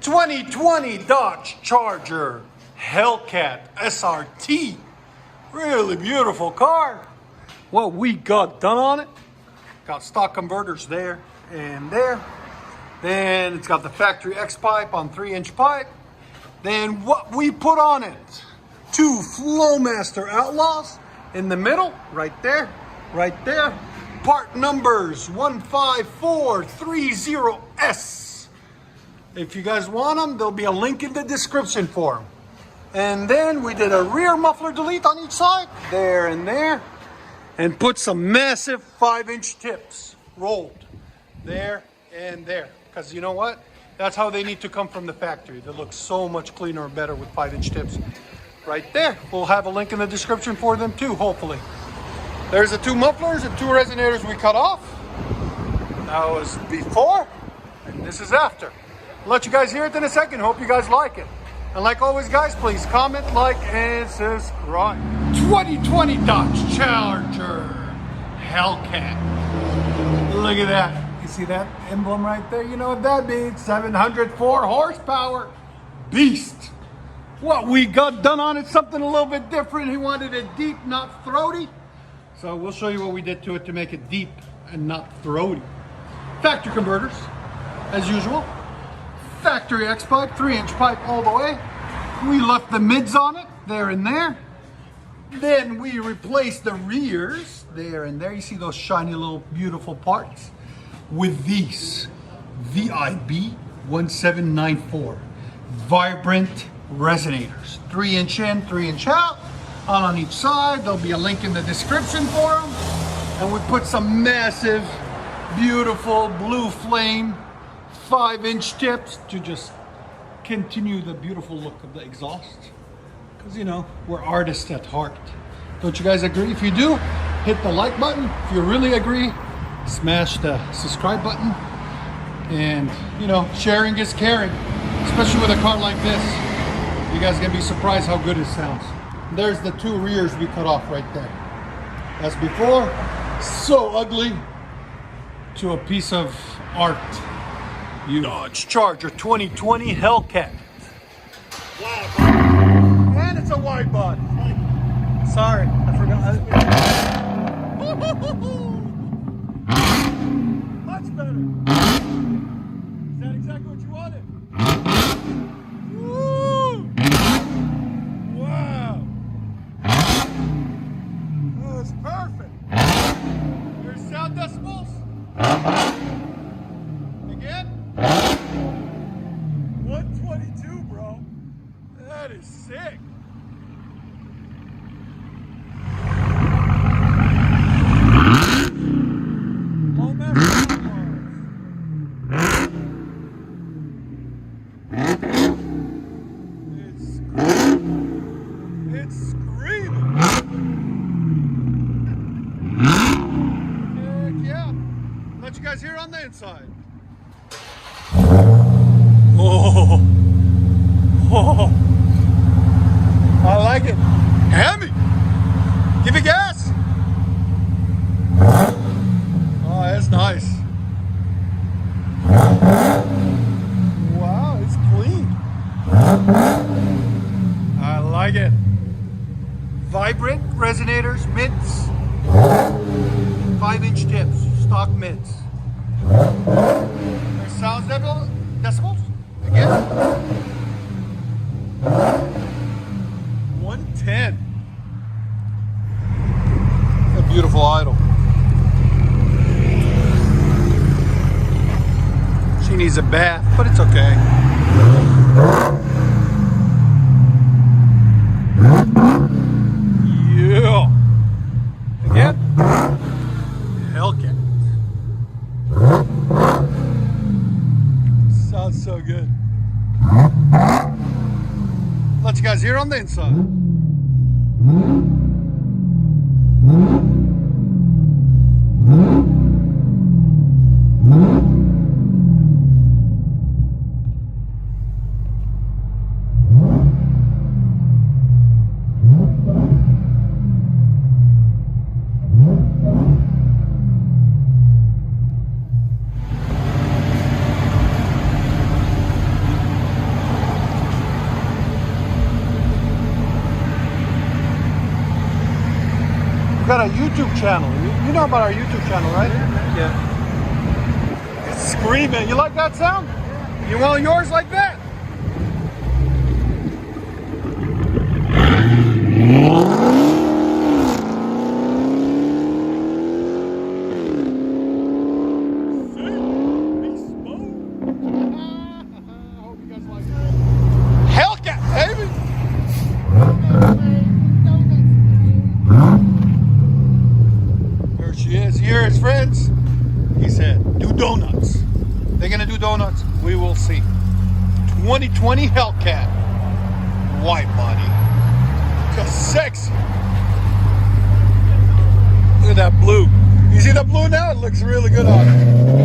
2020 Dodge Charger Hellcat SRT. Really beautiful car. What we got done on it, got stock converters there and there. Then it's got the factory X pipe on 3-inch pipe. Then what we put on it, 2 FLOWMASTER Outlaws in the middle, right there, right there. Part numbers 15430S. If you guys want them, there'll be a link in the description for them. And then we did a rear muffler delete on each side, there and there, and put some massive 5-inch tips rolled there and there. Because you know what? That's how they need to come from the factory. They look so much cleaner and better with 5-inch tips. Right there. We'll have a link in the description for them too, hopefully. There's the 2 mufflers and 2 resonators we cut off. That was before, and this is after. I'll let you guys hear it in a second. Hope you guys like it. And like always, guys, please comment, like, and subscribe. 2020 Dodge Charger Hellcat. Look at that. You see that emblem right there? You know what that means. 704 horsepower. Beast. What we got done on it, something a little bit different. He wanted it deep, not throaty. So we'll show you what we did to it to make it deep and not throaty. Factory converters, as usual. Factory X pipe, 3-inch pipe all the way. We left the mids on it, there and there. Then we replaced the rears, there and there. You see those shiny little beautiful parts with these VIB 1794 vibrant resonators. 3-inch in, 3-inch out, on each side. There'll be a link in the description for them. And we put some massive, beautiful blue flame 5-inch tips to just continue the beautiful look of the exhaust. Because, you know, we're artists at heart. Don't you guys agree? If you do, hit the like button. If you really agree, smash the subscribe button. And, you know, sharing is caring, especially with a car like this. You guys are gonna be surprised how good it sounds. There's the 2 rears we cut off right there. As before, so ugly to a piece of art. Dodge Charger 2020 Hellcat. And it's a wide body. Sorry, I forgot. Much better. Is that exactly what you wanted? Woo! Wow. That was perfect. Your sound decibels? Again? 122, bro. That is sick. It's screaming. Heck yeah. Let you guys hear on the inside. Oh, I like it. Hemi, give it gas. Oh, that's nice. Wow, it's clean. I like it. Vibrant resonators, mids, 5-inch tips, stock mids. There's sounds decibels. Again, 110. A beautiful idol. She needs a bath, but it's okay. Yeah. Again, Hellcat. Sounds so good. Let you guys hear on the inside. channel. You know about our YouTube channel, right? Yeah. It's screaming. You like that sound? You want yours like that? Hellcat, baby! There she is. Here is, friends. He said, do donuts. They're gonna do donuts. We will see. 2020 Hellcat. White body. Just sexy. Look at that blue. You see the blue now? It looks really good on it.